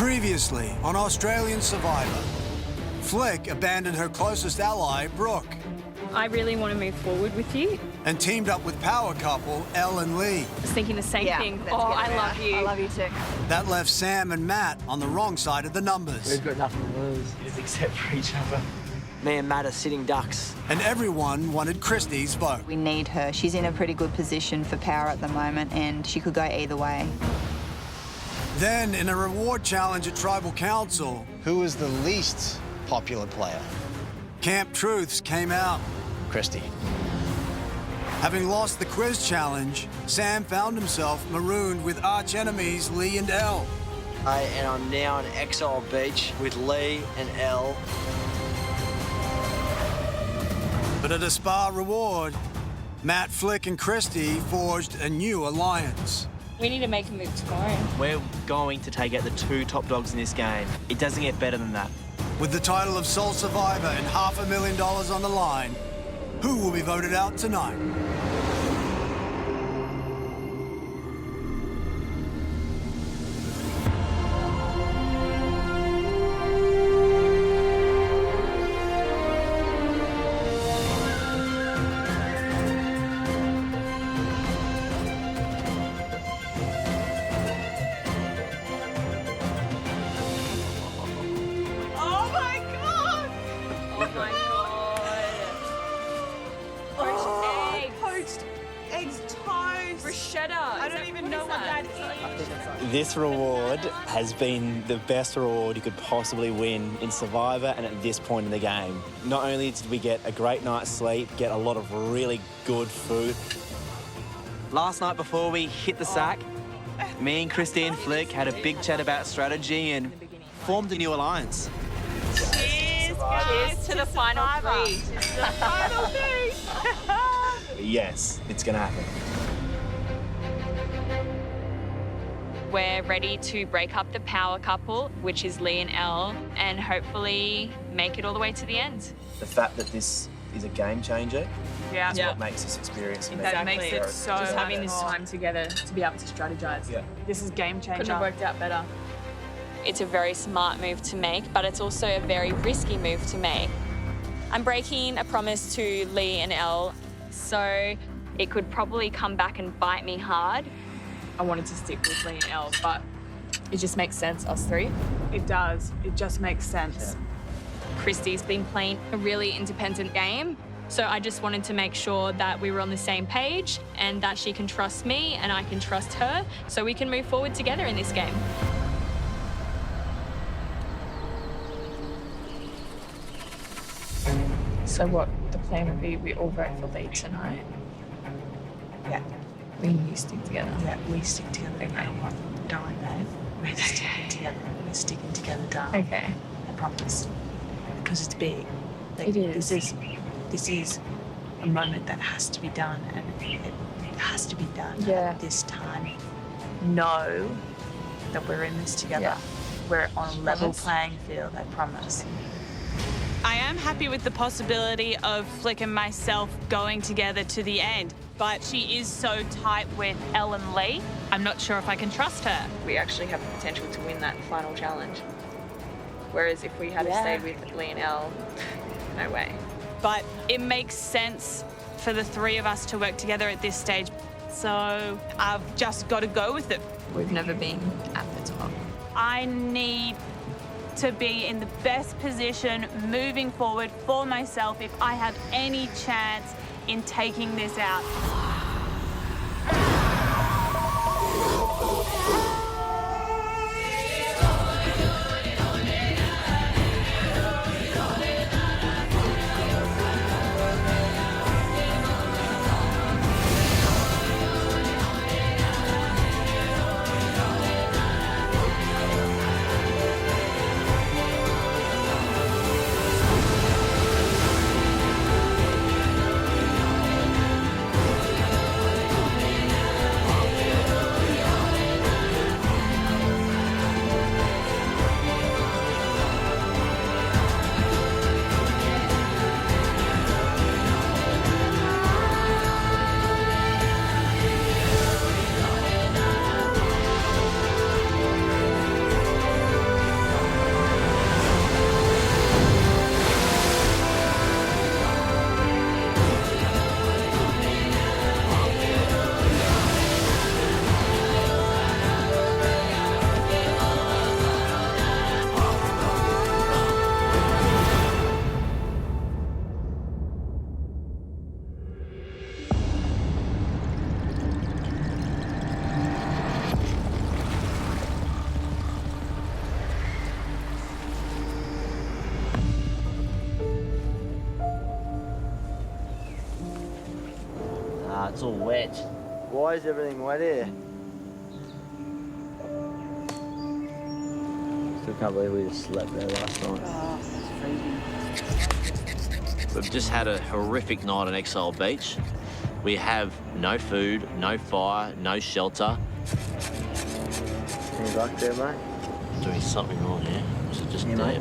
Previously on Australian Survivor, Flick abandoned her closest ally, Brooke, I really want to move forward with you. and teamed up with power couple Elle and Lee. I was thinking the same thing. let's Oh, get I her love out. you. I love you too. That left Sam and Matt on the wrong side of the numbers. We've got nothing to lose. Just accept for each other. Me and Matt are sitting ducks. And everyone wanted Christie's vote. We need her. She's in a pretty good position for power at the moment, and she could go either way. Then, in a reward challenge at Tribal Council, Who was the least popular player? Camp Truths came out. Christy. Having lost the quiz challenge, Sam found himself marooned with arch-enemies Lee and Elle. And I'm now on Exile Beach with Lee and Elle. But at a spa reward, Matt, Flick, and Christy forged a new alliance. We need to make a move tomorrow. We're going to take out the two top dogs in this game. It doesn't get better than that. With the title of Sole Survivor and $500,000 on the line, who will be voted out tonight? Oh my god! Poached eggs. Poached eggs toast. Bruschetta. I don't even know what that is. This reward has been the best reward you could possibly win in Survivor and at this point in the game. Not only did we get a great night's sleep, get a lot of really good food. Last night before we hit the sack, me and Christy and Flick had a big chat about strategy and formed a new alliance. Cheers, guys. Cheers to the final three. The final three. Yes, it's gonna happen. We're ready to break up the power couple, which is Lee and Elle, and hopefully make it all the way to the end. The fact that this is a game changer Yeah. is what makes this experience amazing. That makes it so Just having this much time together to be able to strategize. Yeah. This is game changer. Couldn't have worked out better. It's a very smart move to make, but it's also a very risky move to make. I'm breaking a promise to Lee and Elle, so it could probably come back and bite me hard. I wanted to stick with Lee and Elle, but it just makes sense, us three. It does. It just makes sense. Christy's been playing a really independent game, so I just wanted to make sure that we were on the same page and that she can trust me and I can trust her, so we can move forward together in this game. So what the plan would be, we all vote for Lee tonight. Yeah, We and you stick together. yeah, we stick together no matter what. Darling, babe. We're sticking together. We're sticking together, darling. Okay. I promise. Because it's big. Like, It is. This is a moment that has to be done, and it has to be done Yeah. at this time. Know that we're in this together. Yeah. We're on a level Promise. playing field, I promise. I am happy with the possibility of Flick and myself going together to the end, but she is so tight with Elle and Lee. I'm not sure if I can trust her. We actually have the potential to win that final challenge. Whereas if we had stayed with Lee and Elle, no way. But it makes sense for the three of us to work together at this stage. So I've just got to go with it. We've never been at the top. I need to be in the best position moving forward for myself if I have any chance in taking this out. It's all wet. Why is everything wet here? Still can't believe we just slept there last night. Oh, it's freezing. We've just had a horrific night on Exile Beach. We have no food, no fire, no shelter. Any luck there, mate? Doing something wrong here. Was it just deep?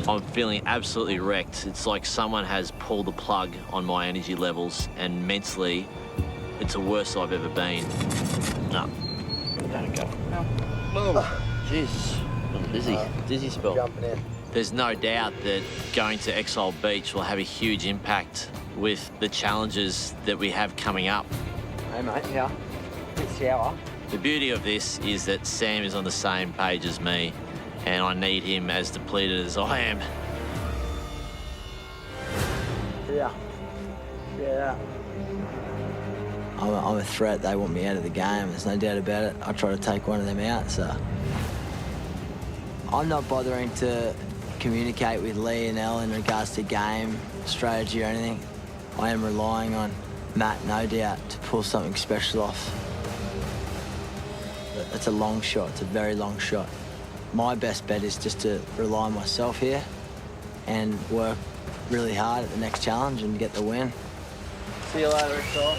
I'm feeling absolutely wrecked. It's like someone has pulled the plug on my energy levels, and mentally, it's the worst I've ever been. No. Don't go. No. Oh, Jesus. Dizzy spell. Jumping in. There's no doubt that going to Exile Beach will have a huge impact with the challenges that we have coming up. Hey, mate, yeah. Good shower. The beauty of this is that Sam is on the same page as me, and I need him as depleted as I am. Yeah. Yeah. I'm a threat. They want me out of the game. There's no doubt about it. I try to take one of them out, so... I'm not bothering to communicate with Lee and Elle in regards to game, strategy or anything. I am relying on Matt, no doubt, to pull something special off. It's a long shot. It's a very long shot. My best bet is just to rely on myself here and work really hard at the next challenge and get the win. See you later, Exile.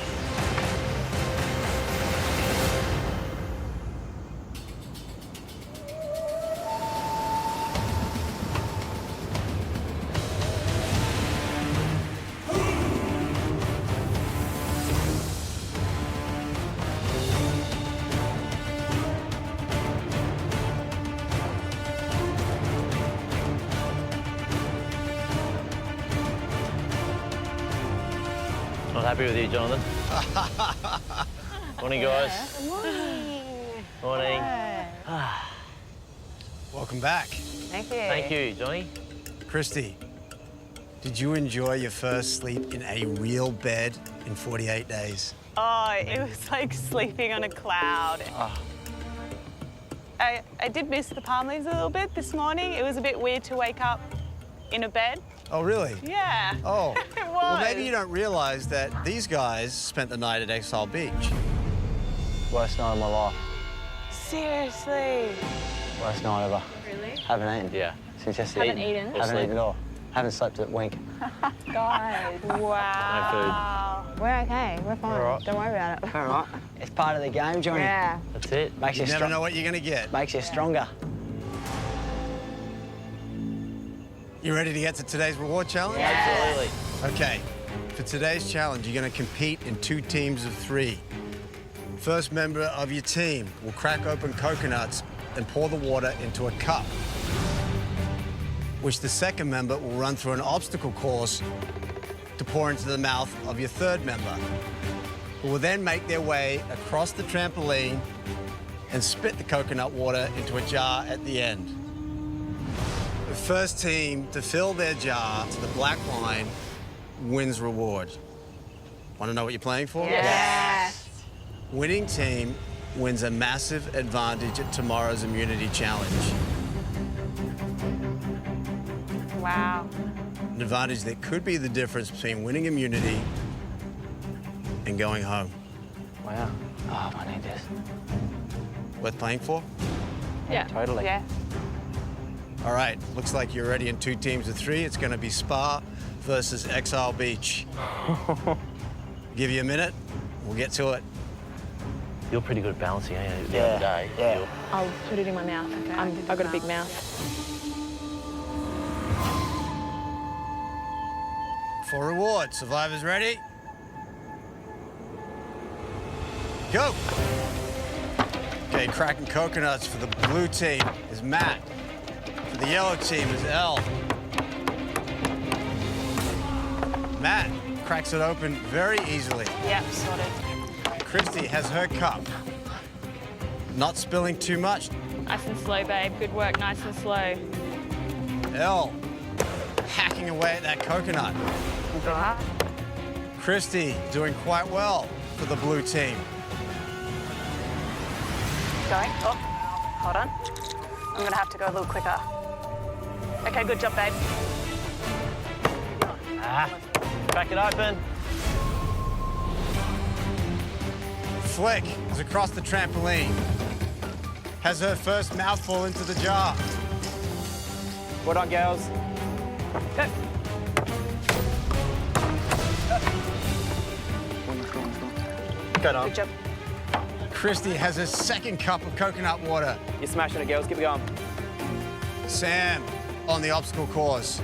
Not happy with you, Jonathan. Morning, guys. Morning. Welcome back. Thank you. Thank you, Johnny. Christy, did you enjoy your first sleep in a real bed in 48 days? Oh, it was like sleeping on a cloud. I did miss the palm leaves a little bit this morning. It was a bit weird to wake up in a bed. Oh, really? Yeah. Oh. It was. Well, maybe you don't realize that these guys spent the night at Exile Beach. Worst night of my life. Seriously. Worst night ever. Really? Haven't eaten. Yeah. Since yesterday. Haven't eaten? Haven't eaten at all. Haven't slept at wink. Guys, Wow. we're okay. We're fine. All right. Don't worry about it. All right. It's part of the game, Johnny. Yeah. That's it. Makes You you, never know what you're going to get. Makes you stronger. You ready to get to today's reward challenge? Absolutely. Okay. For today's challenge, you're going to compete in 2 teams of 3. First member of your team will crack open coconuts and pour the water into a cup, which the second member will run through an obstacle course to pour into the mouth of your third member, who will then make their way across the trampoline and spit the coconut water into a jar at the end. The first team to fill their jar to the black line wins reward. Want to know what you're playing for? Yes. Winning team wins a massive advantage at tomorrow's immunity challenge. Wow. An advantage that could be the difference between winning immunity and going home. Wow. Oh, I need this. Worth playing for? Yeah. Totally. Yeah. All right, looks like you're ready in 2 teams of 3. It's going to be Spa versus Exile Beach. Give you a minute, we'll get to it. You're pretty good at balancing, eh? The Yeah, other day. yeah. I'll put it in my mouth. Okay, I've got a big mouth. For reward, survivors ready? Go! Okay, cracking coconuts for the blue team is Matt. For the yellow team is Elle. Matt cracks it open very easily. Yep, sorted. Christy has her cup. Not spilling too much. Nice and slow, babe. Good work, nice and slow. Elle hacking away at that coconut. Christy doing quite well for the blue team. Going. Oh, hold on. I'm gonna have to go a little quicker. Okay, good job, babe. Crack it open. Flick is across the trampoline. Has her first mouthful into the jar. Well done, girls. Go. Go on. Good job. Christy has her second cup of coconut water. You're smashing it, girls. Keep it going. Sam on the obstacle course.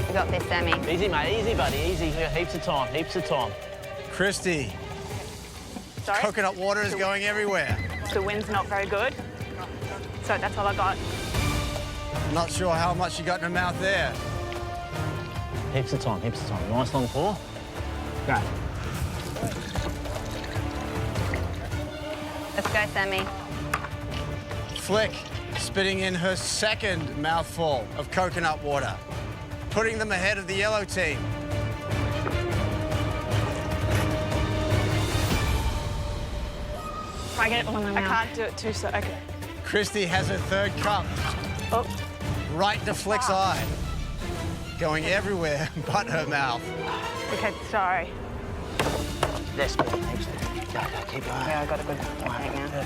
You got this, Sammy. Easy, mate. Easy, buddy. Easy. Heaps of time. Heaps of time. Christy, Sorry? coconut water is going everywhere. The wind's not very good. So that's all I got. Not sure how much she got in her mouth there. Heaps of time. Heaps of time. Nice long pour. Go. Let's go, Sammy. Flick spitting in her second mouthful of coconut water, putting them ahead of the yellow team. I get it all in my mouth. I can't do it too so. Okay. Christy has her third cup, Oh, right to Flick's eye, going everywhere but her mouth. okay, sorry. This bit. Heaps. Go. Keep going. Yeah, I got a good technique now.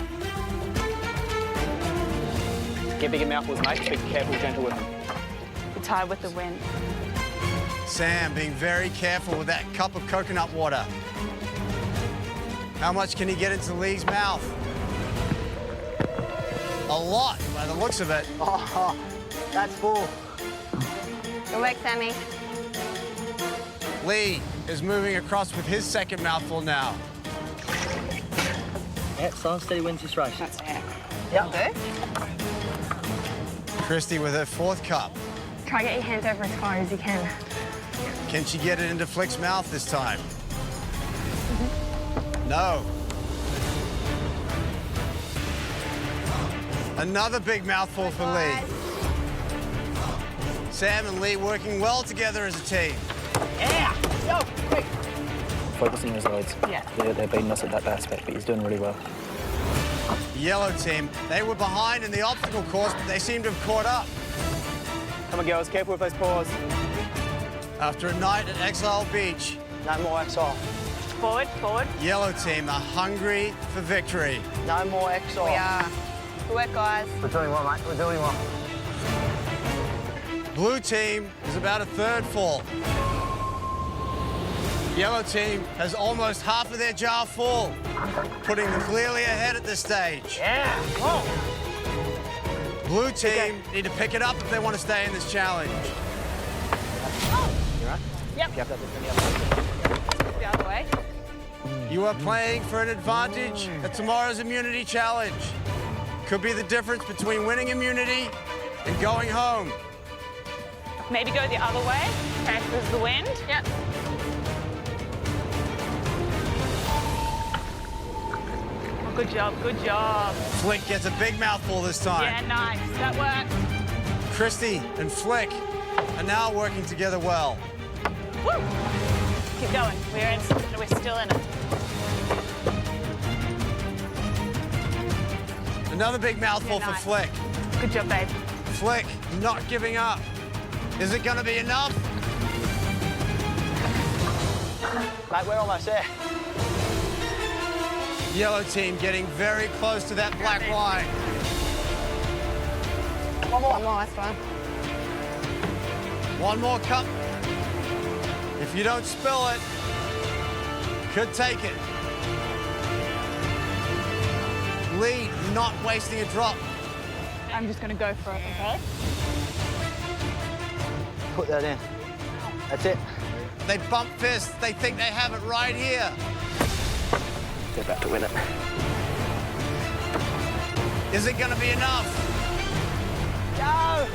Get bigger mouthfuls, mate. Be careful, gentle with them. It's hard with the wind. Sam being very careful with that cup of coconut water. How much can he get into Lee's mouth? A lot, by the looks of it. Oh, that's full. Good work, Sammy. Lee is moving across with his second mouthful now. Yeah, slow and steady wins this race. That's it. Yep. Good. Christy with her fourth cup. Try to get your hands over as far as you can. Can she get it into Flick's mouth this time? No. Another big mouthful for Lee. Sam and Lee working well together as a team. Yeah. Go. Quick. Focus on those loads. Yeah. They're beating us at that aspect, but he's doing really well. Yellow team, they were behind in the obstacle course, but they seem to have caught up. Come on, girls. Careful with those paws. After a night at Exile Beach, No more exile. Forward, forward. Yellow team are hungry for victory. No more exile. We are. Good work, guys. We're doing well, mate. We're doing well. Blue team is about a third full. Yellow team has almost half of their jar full, putting them clearly ahead at this stage. Yeah. Whoa. Blue team need to pick it up if they want to stay in this challenge. You right? Yep. You have that The other way. You are playing for an advantage at tomorrow's immunity challenge. Could be the difference between winning immunity and going home. Maybe go the other way. Transfers the wind. Yep. Oh, good job, good job. Flick gets a big mouthful this time. Yeah, nice. That worked. Christy and Flick are now working together well. Woo! Keep going. We're still in it. Another big mouthful Yeah, for nice. Flick. Good job, babe. Flick not giving up. Is it going to be enough? Mate, we're almost there. Yellow team getting very close to that black line. One more, that's fine. One more cup. If you don't spill it, could take it. Lee not wasting a drop. I'm just going to go for it, okay? Put that in. That's it. They bump fists. They think they have it right here. They're about to win it. Is it going to be enough? Go!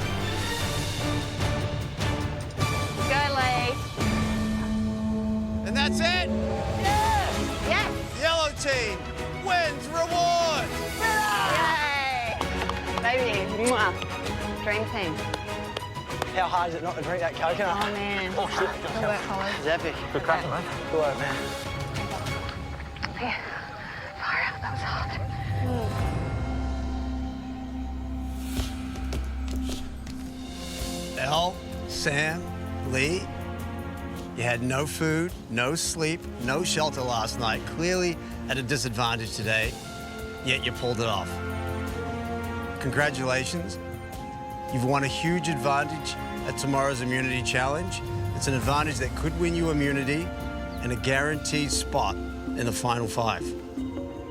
Go, Lee. And that's it. Yes. Yellow team wins reward. Yay. Baby, mwah. Dream team. How hard is it not to drink that coconut? Oh, man. Oh, shit. Good work, Hollis. It's epic. Good cracking, mate. Good work, man. Yeah. Fire up, that was hard. Elle, Sam, Lee, You had no food, no sleep, no shelter last night, clearly at a disadvantage today, yet you pulled it off. Congratulations. You've won a huge advantage at tomorrow's immunity challenge. It's an advantage that could win you immunity and a guaranteed spot in the final 5.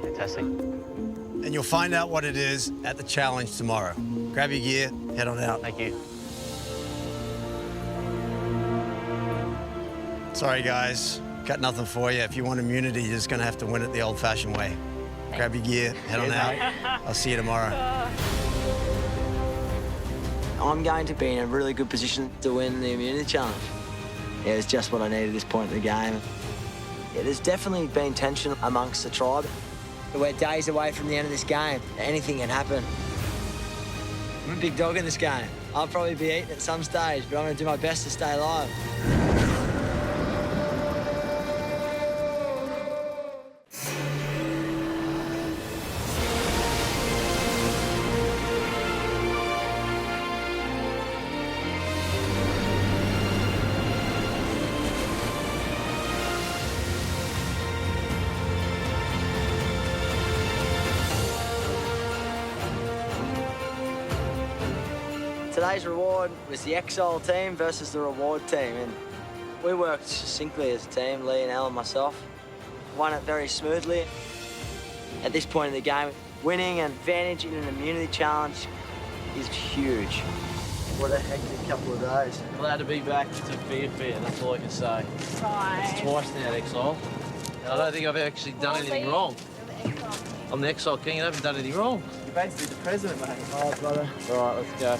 Fantastic. And you'll find out what it is at the challenge tomorrow. Grab your gear, head on out. Thank you. Sorry, guys. Got nothing for you. If you want immunity, you're just going to have to win it the old-fashioned way. Grab your gear, head on out. I'll see you tomorrow. I'm going to be in a really good position to win the immunity challenge. Yeah, it's just what I need at this point in the game. Yeah, there's definitely been tension amongst the tribe. We're days away from the end of this game. Anything can happen. I'm a big dog in this game. I'll probably be eaten at some stage, but I'm going to do my best to stay alive. Today's reward was the Exile team versus the Reward team, and we worked succinctly as a team, Lee and Elle and myself. Won it very smoothly. At this point in the game, winning an advantage in an immunity challenge is huge. What a hectic couple of days. Glad to be back to Fear Fair, that's all I can say. Right. It's twice now at Exile. And I don't think I've actually done anything wrong. I'm the Exile King, I haven't done anything wrong. You're basically the president, mate. Oh, brother. All right, let's go.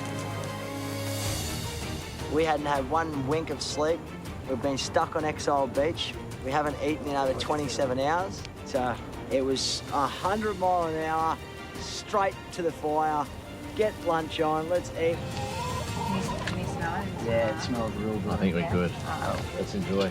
We hadn't had one wink of sleep. We've been stuck on Exile Beach. We haven't eaten in over 27 hours. So it was 100 miles an hour, straight to the fire. Get lunch on, let's eat. Can you smell it? Yeah, it smells real good. I think we're good. Let's enjoy.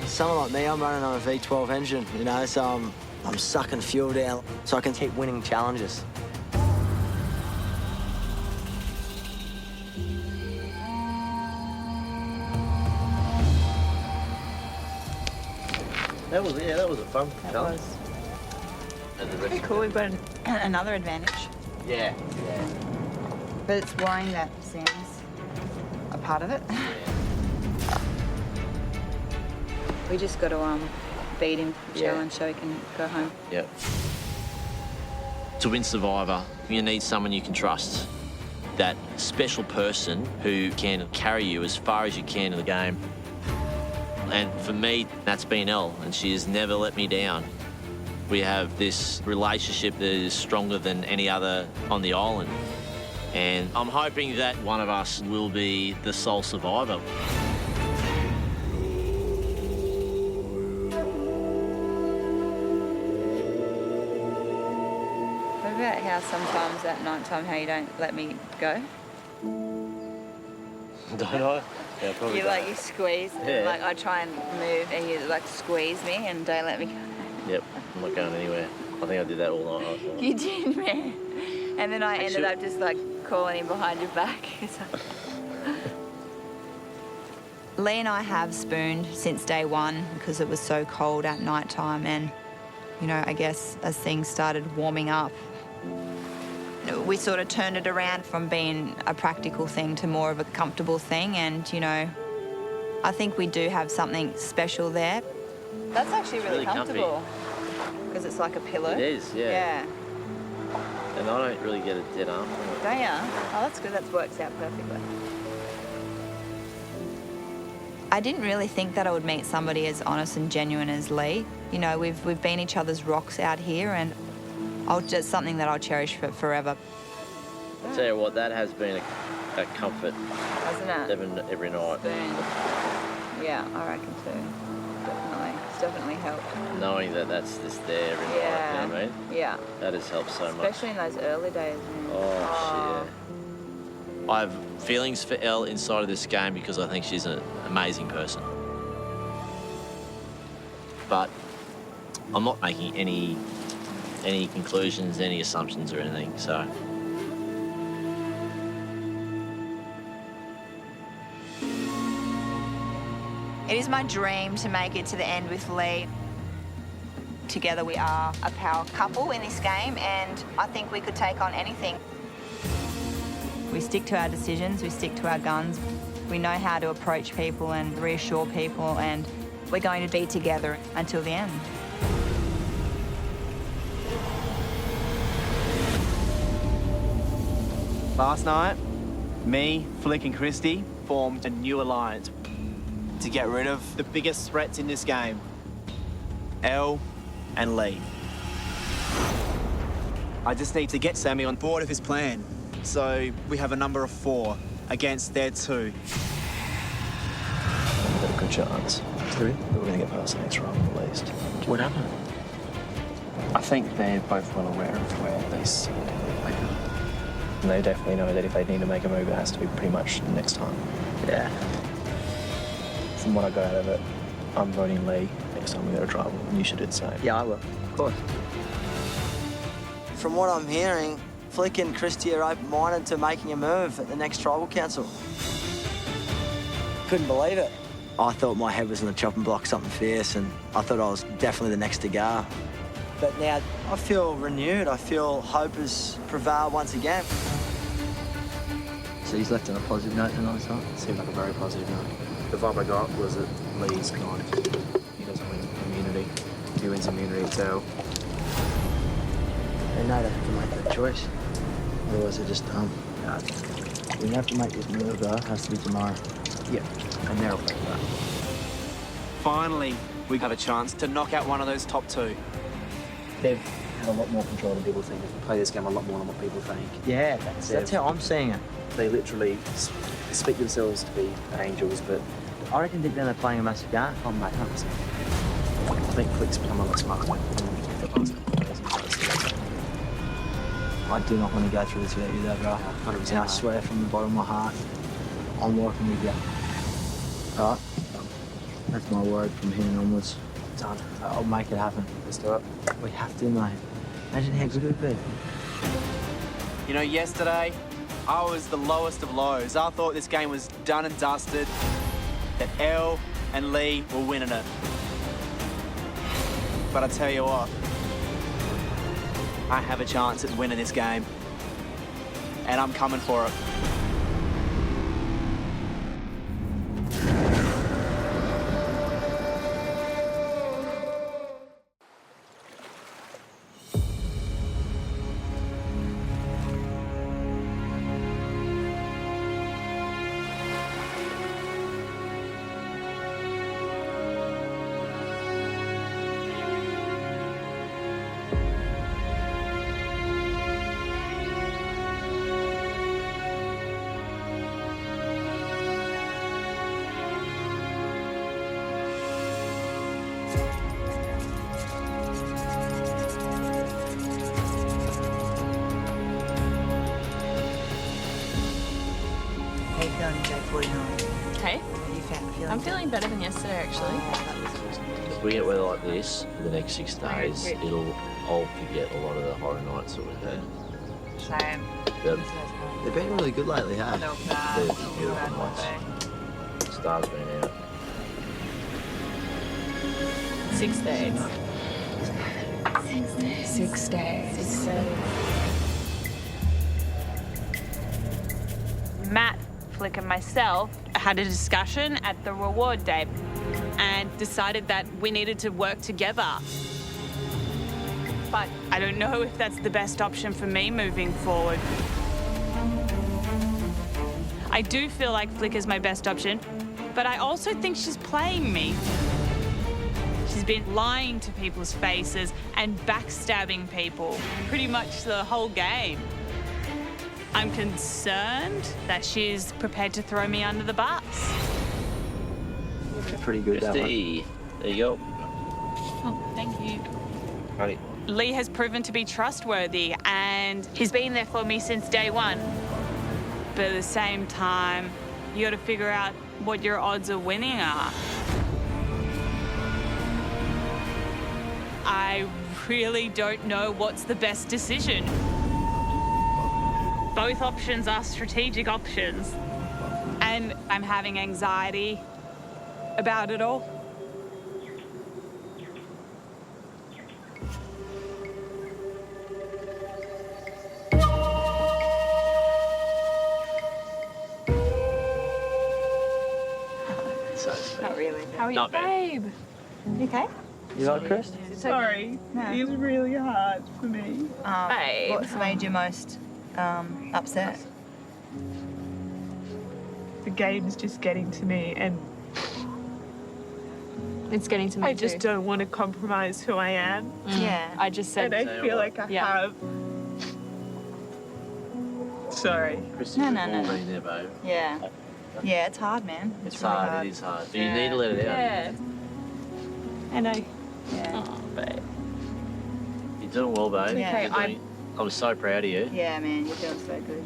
Someone like me, I'm running on a V12 engine, you know, so I'm sucking fuel down so I can keep winning challenges. That was a fun challenge. Pretty cool. We've got another advantage. Yeah. But it's worrying that Sam's a part of it. We just got to beat him, challenge, so he can go home. Yep. To win Survivor, you need someone you can trust. That special person who can carry you as far as you can in the game. And for me, that's been Elle, and she has never let me down. We have this relationship that is stronger than any other on the island. And I'm hoping that one of us will be the sole survivor. What about how sometimes at night time how you don't let me go? Don't I? Yeah, probably. You squeeze, Yeah. like I try and move and you squeeze me and don't let me go. Yep, I'm not going anywhere. I think I did that all night. You did, man. And then I ended up just calling him behind your back. Lee and I have spooned since day one because it was so cold at night time, and I guess as things started warming up, we sort of turned it around from being a practical thing to more of a comfortable thing, and I think we do have something special there. That's actually really comfortable because it's like a pillow. It is, yeah. Yeah. And I don't really get a dead arm. Don't ya? Oh, that's good. That works out perfectly. I didn't really think that I would meet somebody as honest and genuine as Lee. We've been each other's rocks out here, and it's something that I'll cherish for forever. I'll tell you what, that has been a comfort. Hasn't it? Every night. Yeah, I reckon too. Definitely. It's definitely helped. Knowing that that's just there every night, you know what I mean? Yeah. That has helped so much. Especially in those early days. Man. Oh, shit. I have feelings for Elle inside of this game because I think she's an amazing person. But I'm not making any conclusions, any assumptions or anything, so. was my dream to make it to the end with Lee. Together we are a power couple in this game, and I think we could take on anything. We stick to our decisions, we stick to our guns. We know how to approach people and reassure people, and we're going to be together until the end. Last night, me, Flick and Christy formed a new alliance to get rid of the biggest threats in this game, Elle and Lee. I just need to get Sammy on board of his plan. So we have a number of 4 against their 2. We've got a good chance. 3? We're going to get past the next round at least. What happened? I think they're both well aware of where they sit. And they definitely know that if they need to make a move, it has to be pretty much next time. Yeah. From what I got out of it, I'm voting Lee next time we go to tribal, and you should do the same. Yeah, I will. Of course. From what I'm hearing, Flick and Christy are open-minded to making a move at the next tribal council. Couldn't believe it. I thought my head was on the chopping block, something fierce, and I thought I was definitely the next to go. But now I feel renewed. I feel hope has prevailed once again. So he's left on a positive note tonight, huh? Seemed like a very positive note. The vibe I got was that Lee's gone. He doesn't win immunity. He wins immunity too. They know they have to make that choice. Otherwise they're just dumb. We have to make this move, though. It has to be tomorrow. Yeah. And they're okay with that. Finally, we have a chance to knock out one of those top 2. They've had a lot more control than people think. They play this game a lot more than what people think. Yeah, that's how I'm seeing it. They literally speak themselves to be angels, but I reckon deep down they're playing a massive game. oh mate, 100%. I think Flick's become a lot smarter than the past couple of days. I do not want to go through this without you, though, bro. 100%. And I swear from the bottom of my heart, I'm working with you. All right? That's my word from here and onwards. Done. I'll make it happen. Let's do it. We have to, mate. Imagine how good it would be. You know, yesterday, I was the lowest of lows. I thought this game was done and dusted, that Elle and Lee were winning it. But I tell you what, I have a chance at winning this game, and I'm coming for it. How you feeling day 49? Hey, How you feeling? I'm feeling better than yesterday, actually. If we get weather like this for the next 6 days, I'll forget a lot of the horror nights that we've had. Same. But They've been really good lately, hey? They were bad. they're beautiful nights. Stars been out. 6 days. 6 days. Matt, Flick and myself had a discussion at the reward day and decided that we needed to work together. But I don't know if that's the best option for me moving forward. I do feel like Flick is my best option, but I also think she's playing me. She's been lying to people's faces and backstabbing people pretty much the whole game. I'm concerned that she's prepared to throw me under the bus. Pretty good, that one. Christy, there you go. Oh, thank you. Honey. Lee has proven to be trustworthy and he's been there for me since day one. But at the same time, you got to figure out what your odds of winning are. I really don't know what's the best decision. Both options are strategic options. And I'm having anxiety about it all. So sweet. Not really. How are you, Not bad. babe? You okay? You like Chris? Sorry, No. it's really hard for me. Babe. What's made you most upset? The game's just getting to me, and It's getting to me I just don't want to compromise who I am. Yeah. I just said. And I feel like I Yeah. have. Sorry. Christy, No, we've no, all no, no. been there, babe. Yeah. Yeah, it's hard, man. It's really hard, it is hard. But you need to let it out. Yeah. I know. Yeah. Oh, babe. You're doing well, babe. Yeah. You're doing- I'm so proud of you. Yeah, man, you're doing so good.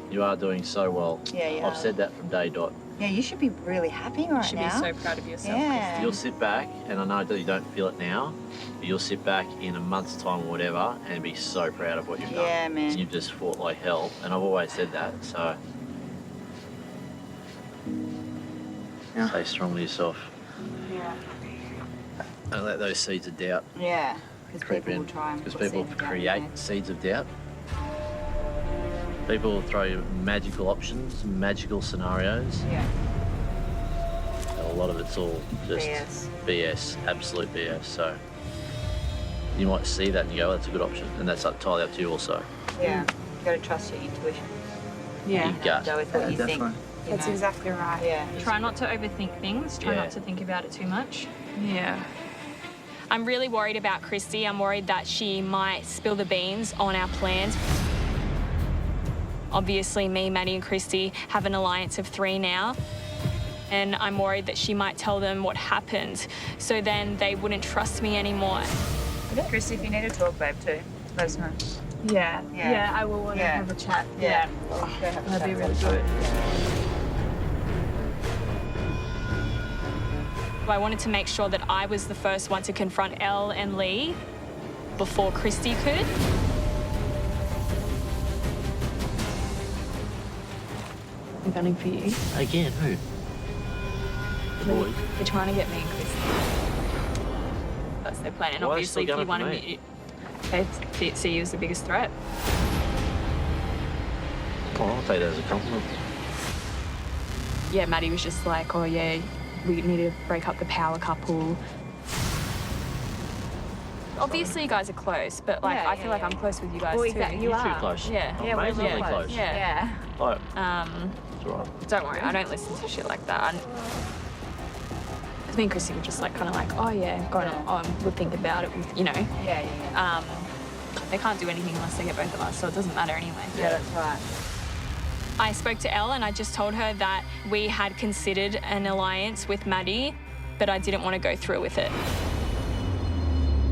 You are doing so well. Yeah, you I've are. said that from day dot. Yeah, you should be really happy right You should now. be so proud of yourself. Yeah. You'll sit back, and I know that you don't feel it now, but you'll sit back in a month's time or whatever and be so proud of what you've done. Yeah, man. You've just fought like hell, and I've always said that, so. Yeah. Stay strong with yourself. Yeah. Don't let those seeds of doubt Yeah. Because creep people in. will try and Because put people seeds down create there. seeds of doubt. People will throw magical options, magical scenarios. Yeah. And a lot of it's all just BS. BS, absolute BS. So you might see that and you go, oh, that's a good option. And that's entirely up to you also. Yeah. You gotta trust your intuition. Your gut. Go with what you think. you That's know. exactly right. Yeah. Try not to overthink things. Try Yeah. not to think about it too much. Yeah. I'm really worried about Christy. I'm worried that she might spill the beans on our plans. Obviously, me, Maddie, and Christy have an alliance of 3 now. And I'm worried that she might tell them what happened, so then they wouldn't trust me anymore. Christy, if you need to talk, babe, too, let us know. Yeah. Yeah. Yeah, I will want to Yeah. have a chat. Yeah. That'd be really good. I wanted to make sure that I was the first one to confront Elle and Lee before Christy could. I'm gunning for you. Again, who? The boys. They're trying to get me and Christy. That's their plan. And Why are they obviously, still if you gunning for wanted me? they see you as the biggest threat. Oh, I'll take that as a compliment. Yeah, Maddie was just like, oh yeah, we need to break up the power couple. Obviously, you guys are close, but like Yeah, I feel like I'm close with you guys Well, too. exactly, You two close. Yeah. Oh, Yeah, we're amazingly really close. Yeah. Yeah. Oh, Um, it's all right. don't worry, I don't listen to shit like that. Me and Chrissy were just like kind of like, oh yeah, going on, we'll think about it, you know. Yeah, yeah. They can't do anything unless they get both of us, so it doesn't matter anyway. Yeah, that's right. I spoke to Elle and I just told her that we had considered an alliance with Maddie, but I didn't want to go through with it.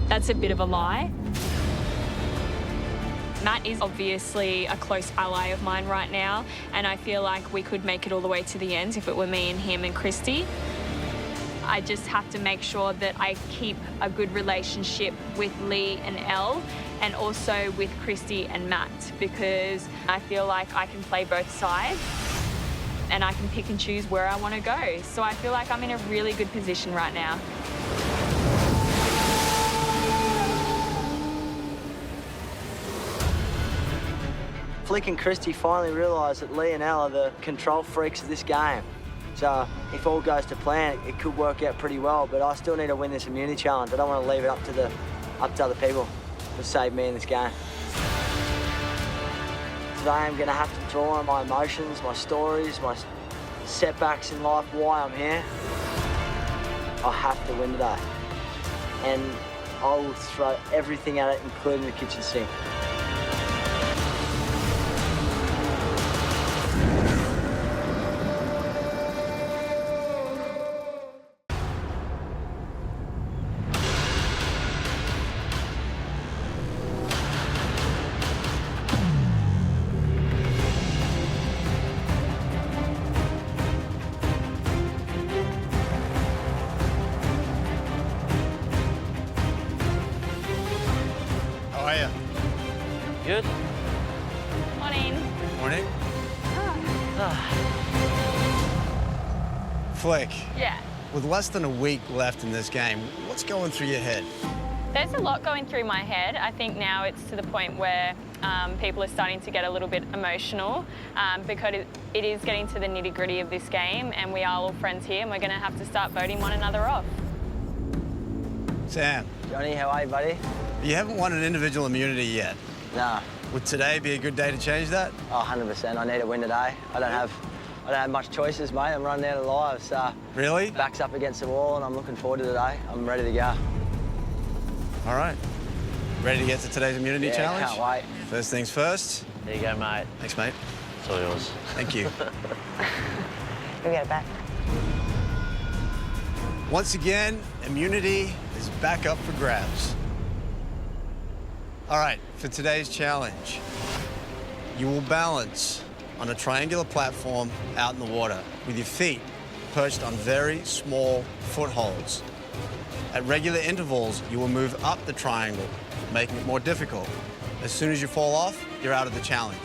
That's a bit of a lie. Matt is obviously a close ally of mine right now, and I feel like we could make it all the way to the end if it were me and him and Christy. I just have to make sure that I keep a good relationship with Lee and Elle, and also with Christy and Matt, because I feel like I can play both sides and I can pick and choose where I want to go. So I feel like I'm in a really good position right now. Flick and Christy finally realised that Lee and Elle are the control freaks of this game. So if all goes to plan, it could work out pretty well, but I still need to win this immunity challenge. I don't want to leave it up to other people to save me in this game. Today I'm going to have to draw on my emotions, my stories, my setbacks in life, why I'm here. I have to win today. And I will throw everything at it, including the kitchen sink. How are you? Good? Morning. Morning. Flick, Yeah. with less than a week left in this game, what's going through your head? There's a lot going through my head. I think now it's to the point where people are starting to get a little bit emotional because it is getting to the nitty-gritty of this game, and we are all friends here, and we're going to have to start voting one another off. Sam, Johnny, how are you, buddy? you haven't won an individual immunity yet. Nah. Would today be a good day to change that? Oh, 100%. I need a win today. I don't have much choices, mate. I'm running out of lives. Really? Back's up against the wall, and I'm looking forward to today. I'm ready to go. All right. Ready to get to today's immunity Yeah, challenge? can't wait. First things first. There you go, mate. Thanks, mate. It's all yours. Thank you. We get it back. Once again, immunity is back up for grabs. All right, for today's challenge, you will balance on a triangular platform out in the water with your feet perched on very small footholds. At regular intervals, you will move up the triangle, making it more difficult. As soon as you fall off, you're out of the challenge.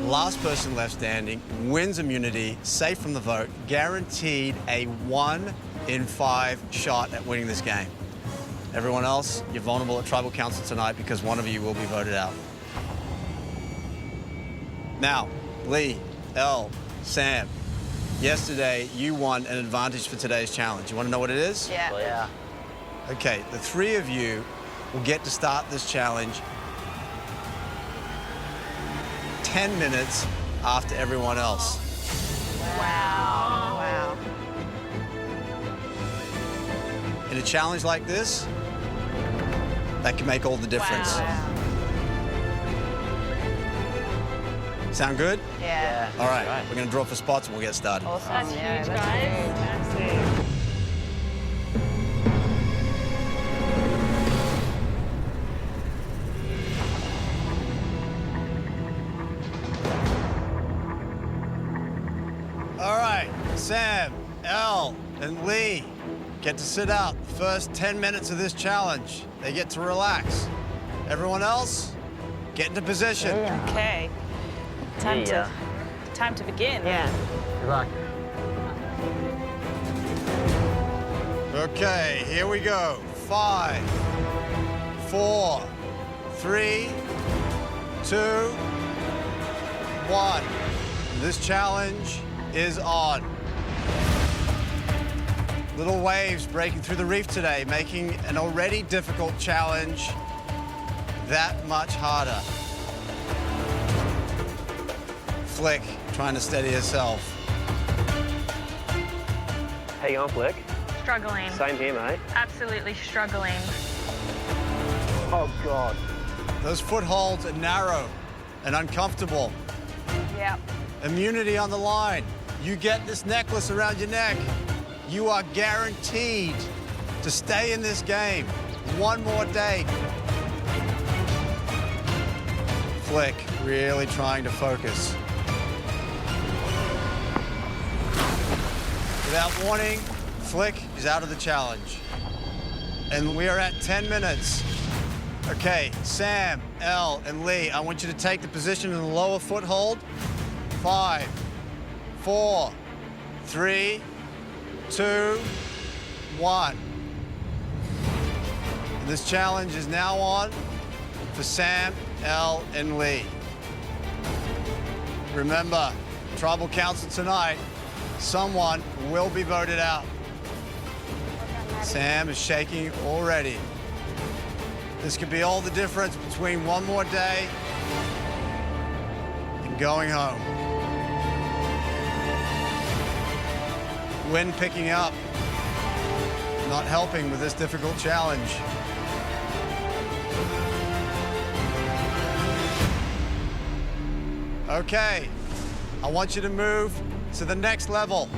Last person left standing wins immunity, safe from the vote, guaranteed a 1 in 5 shot at winning this game. Everyone else, you're vulnerable at Tribal Council tonight because one of you will be voted out. Now, Lee, Elle, Sam, yesterday you won an advantage for today's challenge. You want to know what it is? Yeah. Yeah. Okay, the three of you will get to start this challenge 10 minutes after everyone else. Wow. Wow. In a challenge like this, that can make all the difference. Wow. Sound good? Yeah. All right, we're going to draw for spots and we'll get started. Awesome. That's Yeah, huge, that's guys. huge. Massive. All right, Sam, Elle, and Lee get to sit out the first 10 minutes of this challenge. They get to relax. Everyone else, get into position. Okay. Time to begin. Yeah. Good luck. Okay, here we go. 5, 4, 3, 2, 1. This challenge is on. Little waves breaking through the reef today, making an already difficult challenge that much harder. Flick, trying to steady herself. How you going, Flick? Struggling. Same here, mate. Absolutely struggling. Oh, God. Those footholds are narrow and uncomfortable. Yep. Immunity on the line. You get this necklace around your neck. You are guaranteed to stay in this game one more day. Flick really trying to focus. Without warning, Flick is out of the challenge. And we are at 10 minutes. Okay, Sam, Elle, and Lee, I want you to take the position in the lower foothold. 5, 4, 3, 2, 1. This challenge is now on for Sam, Elle, and Lee. Remember, Tribal Council tonight, someone will be voted out. Sam is shaking already. This could be all the difference between one more day and going home. Wind picking up, not helping with this difficult challenge. Okay, I want you to move to the next level.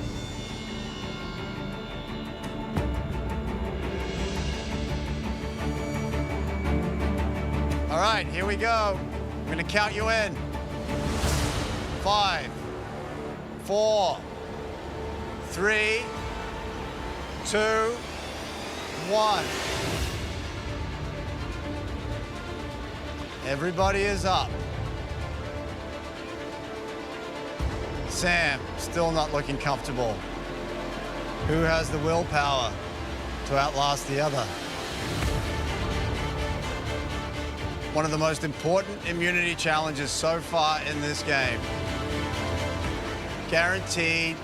All right, here we go. I'm gonna count you in. 5, 4, 3, 2, 1. Everybody is up. Sam, still not looking comfortable. Who has the willpower to outlast the other? One of the most important immunity challenges so far in this game. Guaranteed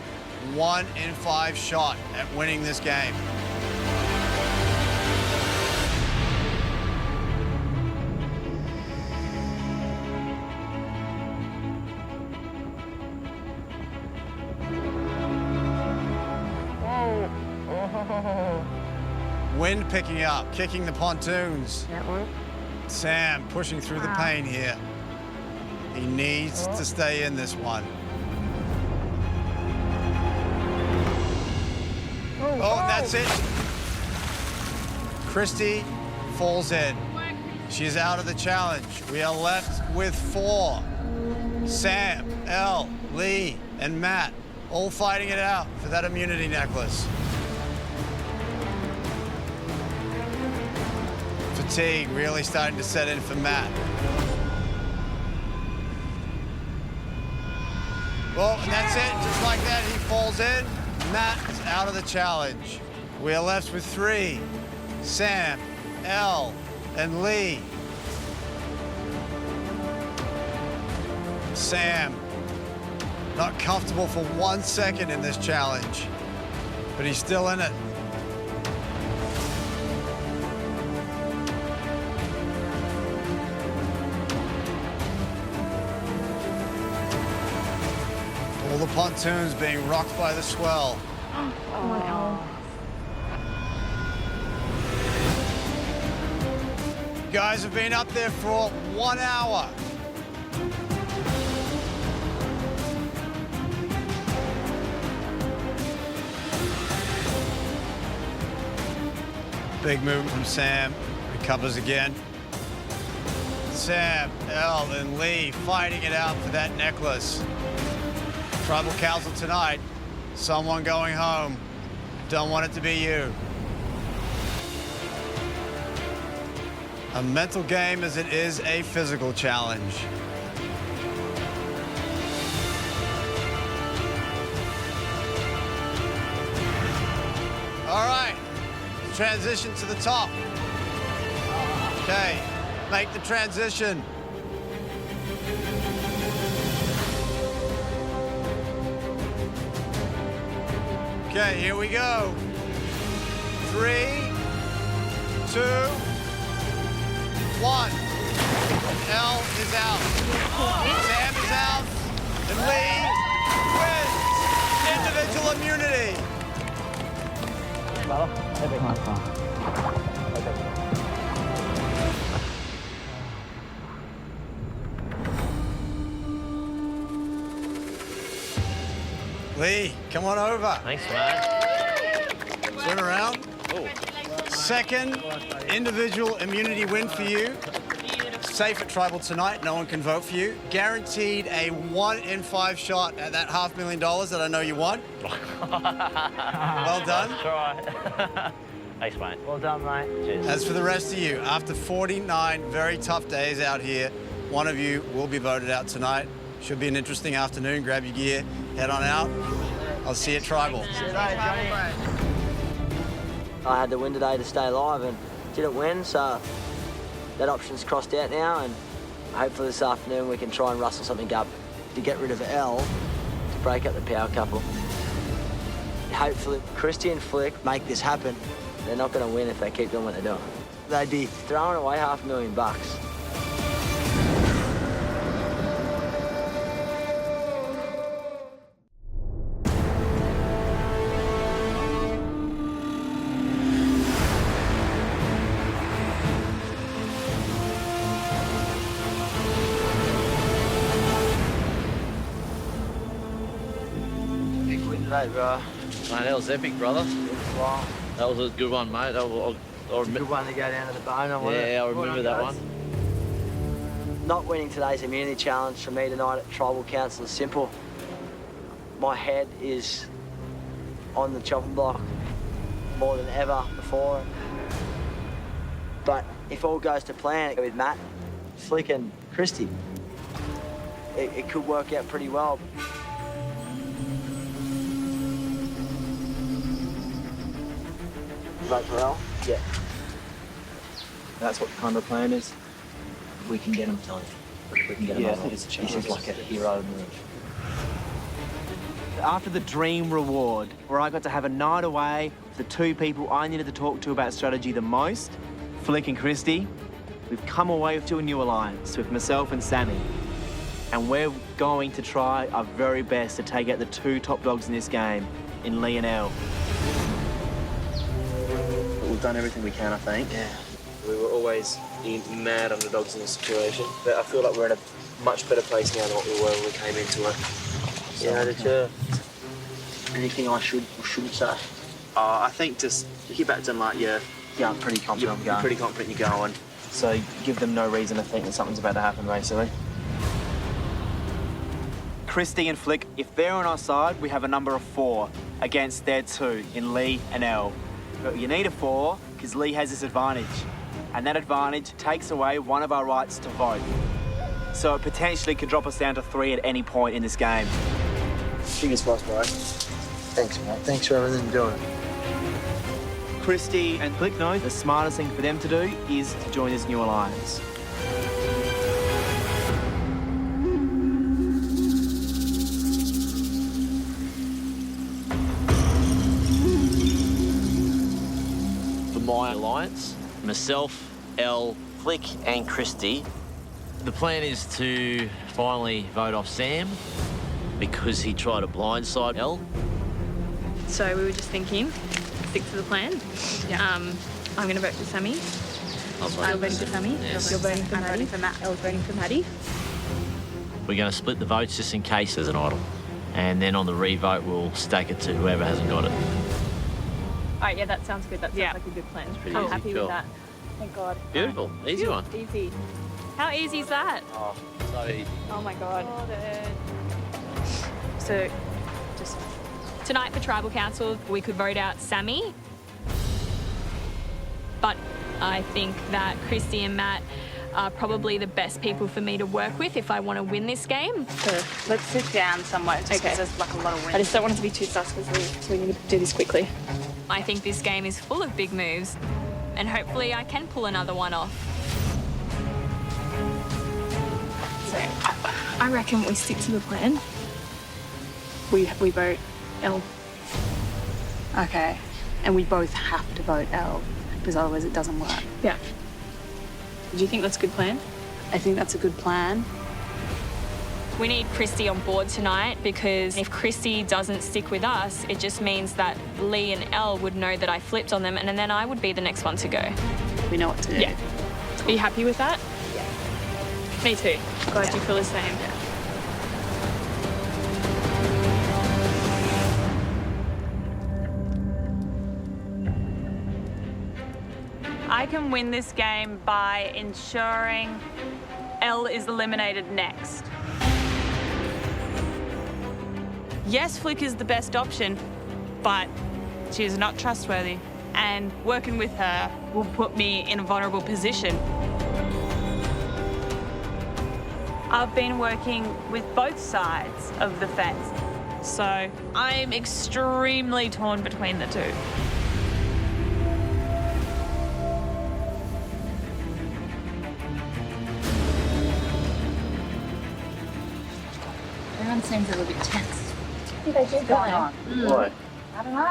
1 in 5 shot at winning this game. Wind picking up, kicking the pontoons. That one? Sam pushing through the pain here. He needs to stay in this one. Oh, and that's it. Christy falls in. She's out of the challenge. We are left with 4. Sam, Elle, Lee, and Matt all fighting it out for that immunity necklace. Fatigue really starting to set in for Matt. Well, and that's it. Just like that, he falls in. Matt is out of the challenge. We are left with 3. Sam, Elle, and Lee. Sam, not comfortable for 1 second in this challenge, but he's still in it. All the pontoons being rocked by the swell. Come on, Elle. You guys have been up there for 1 hour. Big move from Sam. Recovers again. Sam, Elle, and Lee fighting it out for that necklace. Tribal Council tonight. Someone going home. Don't want it to be you. A mental game as it is a physical challenge. All right, transition to the top. Okay, make the transition. Okay, here we go. 3, 2, 1. Elle is out. Sam is out. And Lee wins individual immunity. Lee, come on over. Thanks, mate. Turn around. Oh. Second individual immunity win for you. Safe at Tribal tonight. No one can vote for you. Guaranteed a 1 in 5 shot at that $500,000 that I know you won. Well done. Try. Thanks, mate. Well done, mate. Cheers. As for the rest of you, after 49 very tough days out here, one of you will be voted out tonight. Should be an interesting afternoon. Grab your gear, head on out. I'll see you at Tribal. I had to win today to stay alive and didn't win, so that option's crossed out now, and hopefully this afternoon we can try and rustle something up to get rid of Elle, to break up the power couple. Hopefully Christy and Flick make this happen. They're not going to win if they keep doing what they're doing. They'd be throwing away $500,000. Today, bro. Mate, that was epic, brother. Wow. That was a good one, mate. I'll Good one to go down to the bone on, wasn't it? Yeah, I remember that one. Not winning today's immunity challenge for me tonight at Tribal Council is simple. My head is on the chopping block more than ever before. But if all goes to plan with Matt, Flick and Christy, it could work out pretty well. vote for Elle? Yeah. That's what kind of the plan is. We can get him, Tony. We can get him. Yeah, I think it's a chance. This is like a hero move. After the dream reward, where I got to have a night away with the two people I needed to talk to about strategy the most, Flick and Christy, we've come away to a new alliance with myself and Sammy. And we're going to try our very best to take out the two top dogs in this game, in Lee and Elle. But we've done everything we can, I think. Yeah. We were always mad underdogs in this situation, but I feel like we're in a much better place now than what we were when we came into it. So, Yeah, I did too. Anything I should or shouldn't say? I think just keep acting like Yeah, I'm pretty confident I'm you're going. pretty confident you're going. So give them no reason to think that something's about to happen, basically. Christy and Flick, if they're on our side, we have a number of 4 against their 2 in Lee and Elle. But you need a 4 because Lee has this advantage. And that advantage takes away one of our rights to vote. So it potentially could drop us down to 3 at any point in this game. Fingers crossed, bro. Thanks, mate. Thanks for everything you're doing. Christy and Flick know the smartest thing for them to do is to join this new alliance. For my alliance, myself, Elle, Flick and Christy, the plan is to finally vote off Sam because he tried to blindside Elle. So we were just thinking, stick to the plan. Yeah. I'm going to vote for Sammy. I'll vote I'm voting for Sammy. Yes. You're voting for I'm Maddie. voting for Matt. Elle's voting for Maddie. We're going to split the votes just in case there's an idol. And then on the revote, we'll stack it to whoever hasn't got it. All right, yeah, that sounds good. That sounds Yeah. like a good plan. pretty I'm easy. happy Cool. with that. Thank God. Beautiful. Easy one. Easy. How easy is that? Oh, so easy. Oh my God. So, just tonight for Tribal Council, we could vote out Sammy. But I think that Christy and Matt are probably the best people for me to work with if I want to win this game. So let's sit down somewhere just because there's like a lot of wind. I just don't want it to be too sus because we need to do this quickly. I think this game is full of big moves, and hopefully I can pull another one off. So I reckon we stick to the plan. We vote Elle. Okay. And we both have to vote Elle because otherwise it doesn't work. Yeah. Do you think that's a good plan? I think that's a good plan. We need Christy on board tonight because if Christy doesn't stick with us, it just means that Lee and Elle would know that I flipped on them and then I would be the next one to go. We know what to do. Yeah. Are you happy with that? Yeah. Me too. Glad you feel the same. Yeah. I can win this game by ensuring Elle is eliminated next. Yes, Flick is the best option, but she is not trustworthy, and working with her will put me in a vulnerable position. I've been working with both sides of the fence, so I'm extremely torn between the two. Everyone seems a little bit tense. What's going on? Why? I don't know.